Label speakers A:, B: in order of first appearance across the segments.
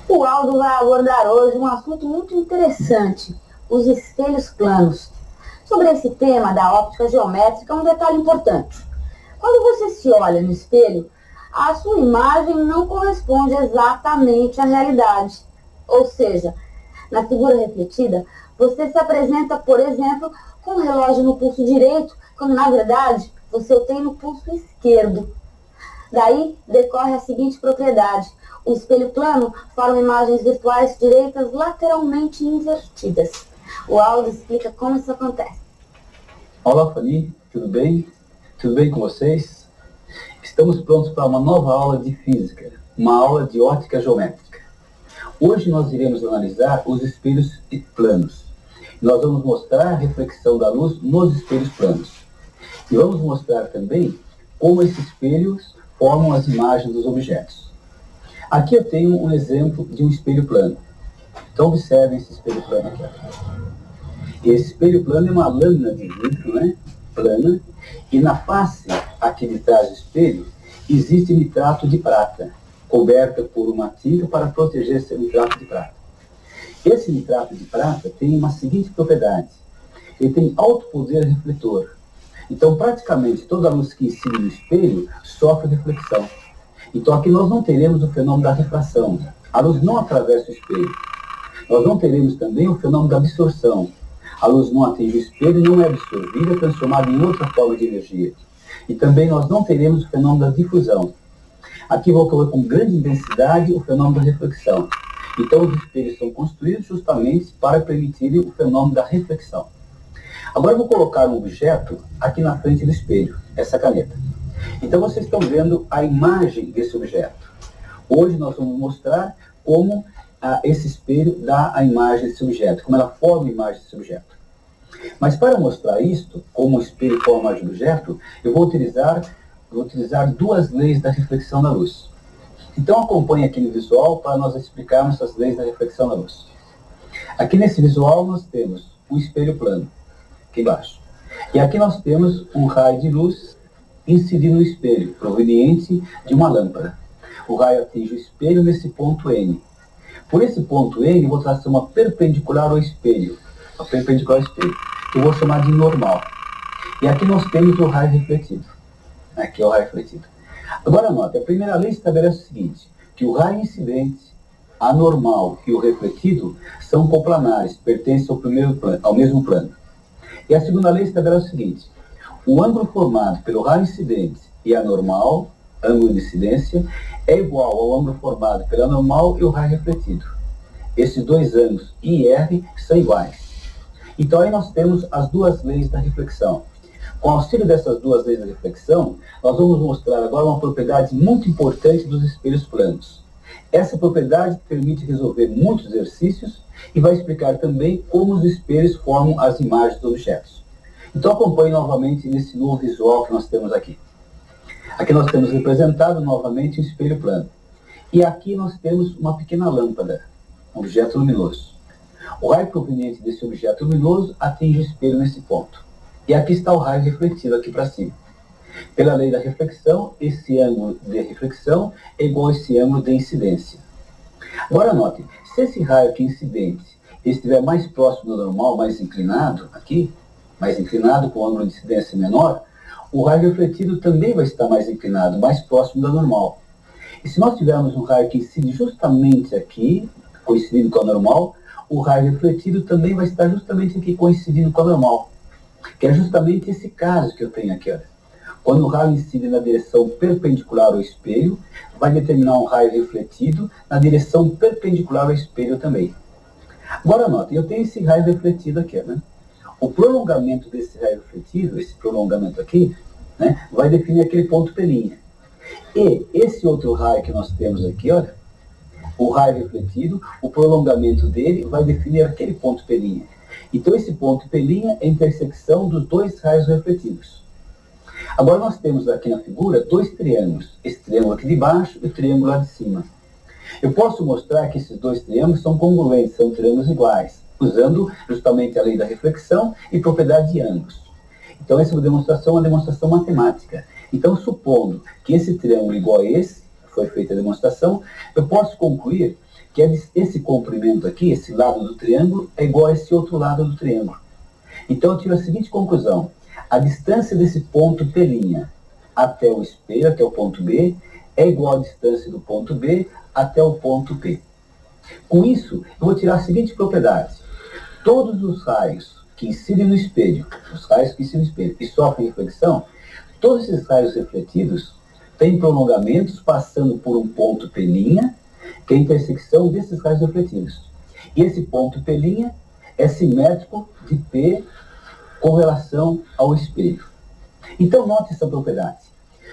A: O Aldo vai abordar hoje um assunto muito interessante, os espelhos planos. Sobre esse tema da óptica geométrica, um detalhe importante. Quando você se olha no espelho, a sua imagem não corresponde exatamente à realidade. Ou seja, na figura refletida, você se apresenta, por exemplo, com o relógio no pulso direito, quando na verdade você o tem no pulso esquerdo. Daí decorre a seguinte propriedade: o espelho plano forma imagens virtuais direitas lateralmente invertidas. O Aldo explica como isso acontece.
B: Olá, Fanny, tudo bem? Tudo bem com vocês? Estamos prontos para uma nova aula de física, uma aula de óptica geométrica. Hoje nós iremos analisar os espelhos planos. Nós vamos mostrar a reflexão da luz nos espelhos planos. E vamos mostrar também como esses espelhos formam as imagens dos objetos. Aqui eu tenho um exemplo de um espelho plano. Então observem esse espelho plano aqui. Esse espelho plano é uma lâmina de vidro, plana, e na face aqui de trás do espelho existe nitrato de prata, coberta por uma tinta para proteger esse nitrato de prata. Esse nitrato de prata tem uma seguinte propriedade: ele tem alto poder refletor. Então, praticamente toda a luz que incide no espelho sofre reflexão. Então, aqui nós não teremos o fenômeno da refração. A luz não atravessa o espelho. Nós não teremos também o fenômeno da absorção. A luz não atinge o espelho, não é absorvida, é transformada em outra forma de energia. E também nós não teremos o fenômeno da difusão. Aqui vou colocar com grande intensidade o fenômeno da reflexão. Então, os espelhos são construídos justamente para permitirem o fenômeno da reflexão. Agora eu vou colocar um objeto aqui na frente do espelho, essa caneta. Então vocês estão vendo a imagem desse objeto. Hoje nós vamos mostrar como esse espelho dá a imagem desse objeto, como ela forma a imagem desse objeto. Mas para mostrar isto, como o espelho forma a imagem do objeto, eu vou utilizar duas leis da reflexão da luz. Então acompanhe aqui no visual para nós explicarmos essas leis da reflexão da luz. Aqui nesse visual nós temos um espelho plano, aqui embaixo. E aqui nós temos um raio de luz incidindo no espelho, proveniente de uma lâmpada. O raio atinge o espelho nesse ponto N. Por esse ponto N, eu vou traçar uma perpendicular ao espelho, que eu vou chamar de normal. E aqui nós temos o raio refletido. Aqui é o raio refletido. Agora note, a primeira lei estabelece o seguinte, que o raio incidente, a normal e o refletido são coplanares, pertencem ao mesmo plano. E a segunda lei estabelece o seguinte: o ângulo formado pelo raio incidente e a normal, ângulo de incidência, é igual ao ângulo formado pela normal e o raio refletido. Esses dois ângulos I e R são iguais. Então aí nós temos as duas leis da reflexão. Com o auxílio dessas duas leis da reflexão, nós vamos mostrar agora uma propriedade muito importante dos espelhos planos. Essa propriedade permite resolver muitos exercícios e vai explicar também como os espelhos formam as imagens dos objetos. Então acompanhe novamente nesse novo visual que nós temos aqui. Aqui nós temos representado novamente um espelho plano. E aqui nós temos uma pequena lâmpada, um objeto luminoso. O raio proveniente desse objeto luminoso atinge o espelho nesse ponto. E aqui está o raio refletido aqui para cima. Pela lei da reflexão, esse ângulo de reflexão é igual a esse ângulo de incidência. Agora note, se esse raio aqui incidente estiver mais próximo do normal, mais inclinado aqui, mais inclinado com o ângulo de incidência menor, o raio refletido também vai estar mais inclinado, mais próximo da normal. E se nós tivermos um raio que incide justamente aqui, coincidindo com a normal, o raio refletido também vai estar justamente aqui coincidindo com a normal. Que é justamente esse caso que eu tenho aqui. Olha. Quando o raio incide na direção perpendicular ao espelho, vai determinar um raio refletido na direção perpendicular ao espelho também. Agora note, eu tenho esse raio refletido aqui. O prolongamento desse raio refletido, esse prolongamento aqui, vai definir aquele ponto P'. E esse outro raio que nós temos aqui, olha, o raio refletido, o prolongamento dele vai definir aquele ponto P'. Então esse ponto P' é a intersecção dos dois raios refletidos. Agora nós temos aqui na figura dois triângulos, esse triângulo aqui de baixo e o triângulo lá de cima. Eu posso mostrar que esses dois triângulos são congruentes, são triângulos iguais, usando justamente a lei da reflexão e propriedade de ângulos. Então essa demonstração é uma demonstração matemática. Então, supondo que esse triângulo é igual a esse, foi feita a demonstração, eu posso concluir que esse comprimento aqui, esse lado do triângulo, é igual a esse outro lado do triângulo. Então eu tiro a seguinte conclusão: a distância desse ponto P' até o espelho, até o ponto B, é igual à distância do ponto B até o ponto P. Com isso, eu vou tirar a seguinte propriedade: todos os raios que incidem no espelho, e sofrem reflexão, todos esses raios refletidos têm prolongamentos passando por um ponto P', que é a intersecção desses raios refletidos. E esse ponto P' é simétrico de P com relação ao espelho. Então, note essa propriedade.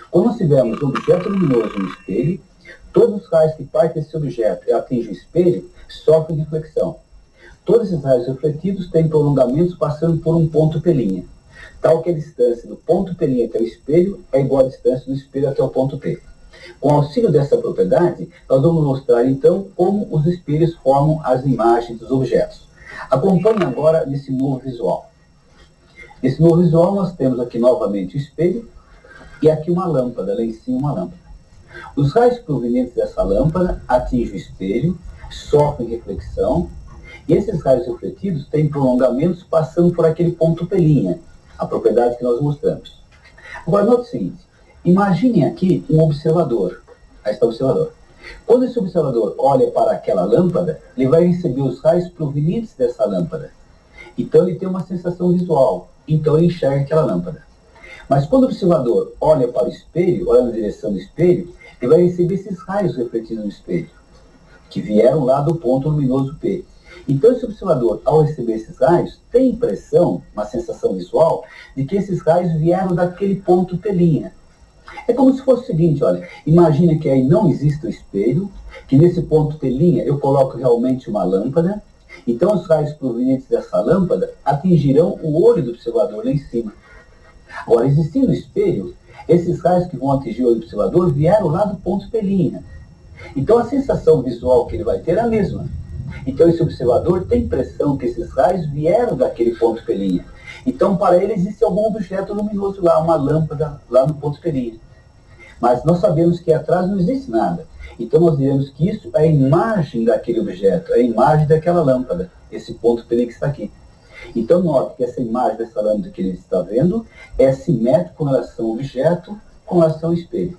B: Quando nós tivermos um objeto luminoso no espelho, todos os raios que partem desse objeto e atingem o espelho sofrem reflexão. Todos esses raios refletidos têm prolongamentos passando por um ponto P', tal que a distância do ponto P' até o espelho é igual à distância do espelho até o ponto P. Com o auxílio dessa propriedade, nós vamos mostrar então como os espelhos formam as imagens dos objetos. Acompanhe agora nesse novo visual. Nesse novo visual nós temos aqui novamente o espelho e aqui uma lâmpada, lá em cima uma lâmpada. Os raios provenientes dessa lâmpada atingem o espelho, sofrem reflexão, e esses raios refletidos têm prolongamentos passando por aquele ponto P', a propriedade que nós mostramos. Agora, note o seguinte: imaginem aqui um observador. Aí está o observador. Quando esse observador olha para aquela lâmpada, ele vai receber os raios provenientes dessa lâmpada. Então ele tem uma sensação visual, então ele enxerga aquela lâmpada. Mas quando o observador olha para o espelho, olha na direção do espelho, ele vai receber esses raios refletidos no espelho, que vieram lá do ponto luminoso P. Então esse observador, ao receber esses raios, tem a impressão, uma sensação visual, de que esses raios vieram daquele ponto P'. É como se fosse o seguinte: olha, imagina que aí não existe o espelho, que nesse ponto P' eu coloco realmente uma lâmpada, então os raios provenientes dessa lâmpada atingirão o olho do observador lá em cima. Agora, existindo o espelho, esses raios que vão atingir o olho do observador vieram lá do ponto P'. Então a sensação visual que ele vai ter é a mesma. Então esse observador tem a impressão que esses raios vieram daquele ponto P'. Então para ele existe algum objeto luminoso lá, uma lâmpada lá no ponto P'. Mas nós sabemos que atrás não existe nada. Então nós diremos que isso é a imagem daquele objeto, é a imagem daquela lâmpada, esse ponto P' que está aqui. Então note que essa imagem dessa lâmpada que ele está vendo é simétrica com relação ao objeto, com relação ao espelho.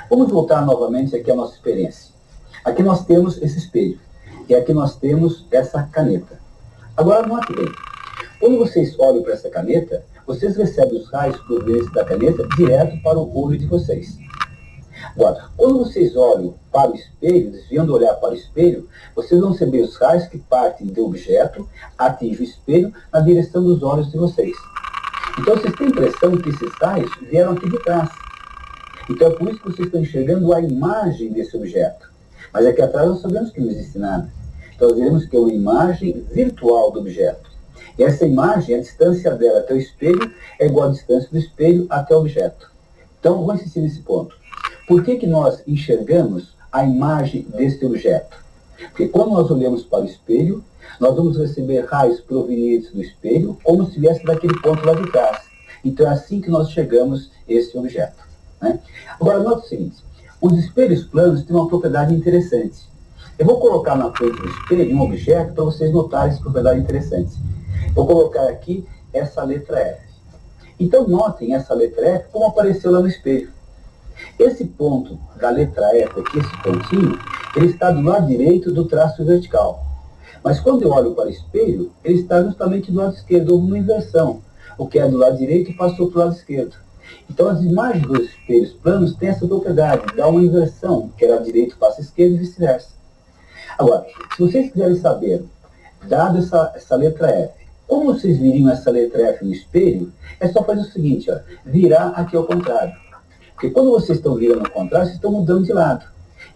B: Vamos voltar novamente aqui à nossa experiência. Aqui nós temos esse espelho. E aqui nós temos essa caneta. Agora note bem. Quando vocês olham para essa caneta, vocês recebem os raios provenientes da caneta direto para o olho de vocês. Agora, quando vocês olham para o espelho, desviando o olhar para o espelho, vocês vão receber os raios que partem do objeto, atingem o espelho na direção dos olhos de vocês. Então vocês têm a impressão que esses raios vieram aqui de trás. Então é por isso que vocês estão enxergando a imagem desse objeto. Mas aqui atrás nós sabemos que não existe nada. Então nós diremos que é uma imagem virtual do objeto. E essa imagem, a distância dela até o espelho é igual à distância do espelho até o objeto. Então vou insistir nesse ponto. Por que nós enxergamos a imagem desse objeto? Porque quando nós olhamos para o espelho, nós vamos receber raios provenientes do espelho como se viesse daquele ponto lá de trás. Então é assim que nós chegamos a esse objeto, né? Agora note o seguinte: os espelhos planos têm uma propriedade interessante. Eu vou colocar na frente do espelho um objeto para vocês notarem essa propriedade interessante. Vou colocar aqui essa letra F. Então notem essa letra F como apareceu lá no espelho. Esse ponto da letra F aqui, esse pontinho, ele está do lado direito do traço vertical. Mas quando eu olho para o espelho, ele está justamente do lado esquerdo. Houve uma inversão. O que é do lado direito passou para o lado esquerdo. Então as imagens dos espelhos planos têm essa propriedade, dá uma inversão, que era direito passa à esquerda e vice-versa. Agora, se vocês quiserem saber, dado essa letra F, como vocês viriam essa letra F no espelho, é só fazer o seguinte: ó, virar aqui ao contrário. Porque quando vocês estão virando ao contrário, vocês estão mudando de lado.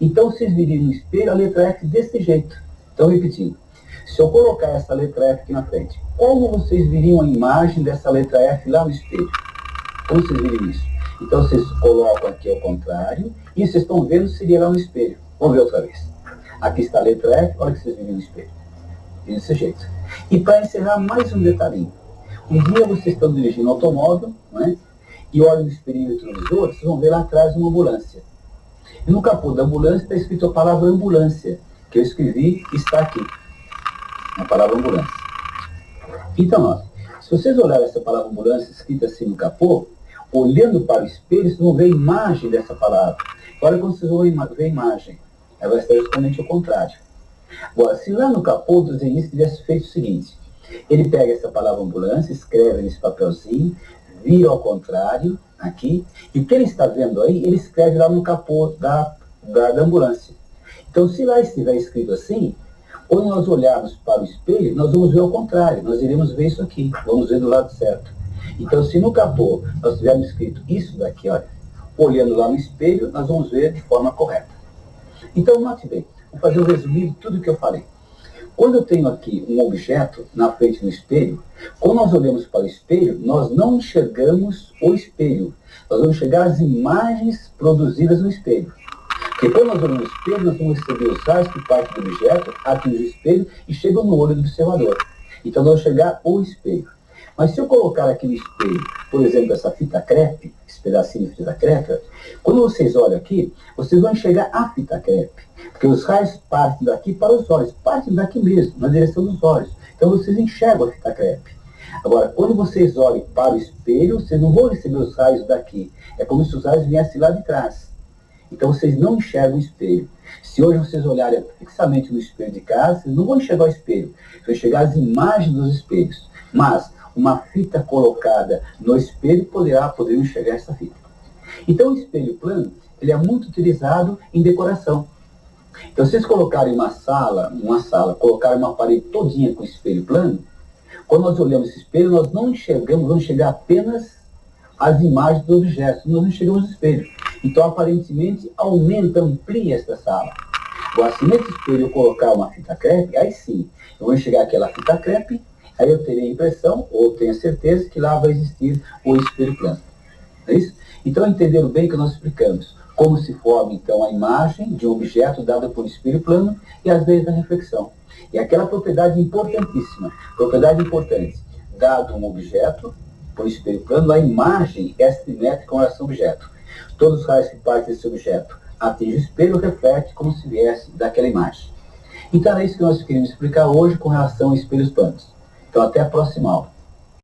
B: Então vocês viriam no espelho a letra F desse jeito. Então, repetindo, se eu colocar essa letra F aqui na frente, como vocês viriam a imagem dessa letra F lá no espelho? Como vocês viriam isso? Então vocês colocam aqui ao contrário, e vocês estão vendo seria lá no espelho. Vamos ver outra vez. Aqui está a letra F, olha que vocês viriam no espelho. Desse jeito. E para encerrar, mais um detalhinho. Um dia vocês estão dirigindo um automóvel, não é? E olham no espelho retrovisor, vocês vão ver lá atrás uma ambulância. E no capô da ambulância está escrito a palavra ambulância. que eu escrevi está aqui, a palavra ambulância. Então, ó, se vocês olharem essa palavra ambulância escrita assim no capô, olhando para o espelho, vocês vão ver a imagem dessa palavra. Olha quando vocês vão ver a imagem, ela vai estar justamente ao contrário. Agora, se lá no capô o desenhista tivesse feito o seguinte, ele pega essa palavra ambulância, escreve nesse papelzinho, vira ao contrário, aqui, e o que ele está vendo aí, ele escreve lá no capô da ambulância. Então, se lá estiver escrito assim, quando nós olharmos para o espelho, nós vamos ver ao contrário, nós iremos ver isso aqui, vamos ver do lado certo. Então, se no capô nós tivermos escrito isso daqui, olha, olhando lá no espelho, nós vamos ver de forma correta. Então, note bem, vou fazer um resuminho de tudo que eu falei. Quando eu tenho aqui um objeto na frente do espelho, quando nós olhamos para o espelho, nós não enxergamos o espelho. Nós vamos enxergar as imagens produzidas no espelho. Porque quando nós olhamos no espelho, nós vamos receber os raios que partem do objeto, atingem o espelho e chegam no olho do observador. Então nós vamos enxergar o espelho. Mas se eu colocar aqui no espelho, por exemplo, essa fita crepe, esse pedacinho de fita crepe, quando vocês olham aqui, vocês vão enxergar a fita crepe. Porque os raios partem daqui para os olhos, partem daqui mesmo, na direção dos olhos. Então vocês enxergam a fita crepe. Agora, quando vocês olhem para o espelho, vocês não vão receber os raios daqui. É como se os raios viessem lá de trás. Então vocês não enxergam o espelho. Se hoje vocês olharem fixamente no espelho de casa, vocês não vão enxergar o espelho. Vocês vão enxergar as imagens dos espelhos. Mas uma fita colocada no espelho poderá enxergar essa fita. Então o espelho plano, ele é muito utilizado em decoração. Então se vocês colocarem uma sala, colocarem uma parede todinha com espelho plano, quando nós olhamos esse espelho, nós não enxergamos, vamos enxergar apenas as imagens dos objetos, nós não enxergamos o espelho. Então, aparentemente, amplia esta sala. Agora, se nesse espelho eu colocar uma fita crepe, aí sim, eu vou enxergar aquela fita crepe, aí eu terei a impressão, ou tenho a certeza, que lá vai existir o espelho plano. É isso? Então, entenderam bem que nós explicamos como se forma, então, a imagem de um objeto dada por espelho plano e as leis da reflexão. E aquela propriedade importantíssima, propriedade importante, dado um objeto por espelho plano, a imagem é simétrica com relação ao objeto. Todos os raios que partem desse objeto atingem o espelho, reflete como se viesse daquela imagem. Então é isso que nós queremos explicar hoje com relação a espelhos planos. Então até a próxima aula.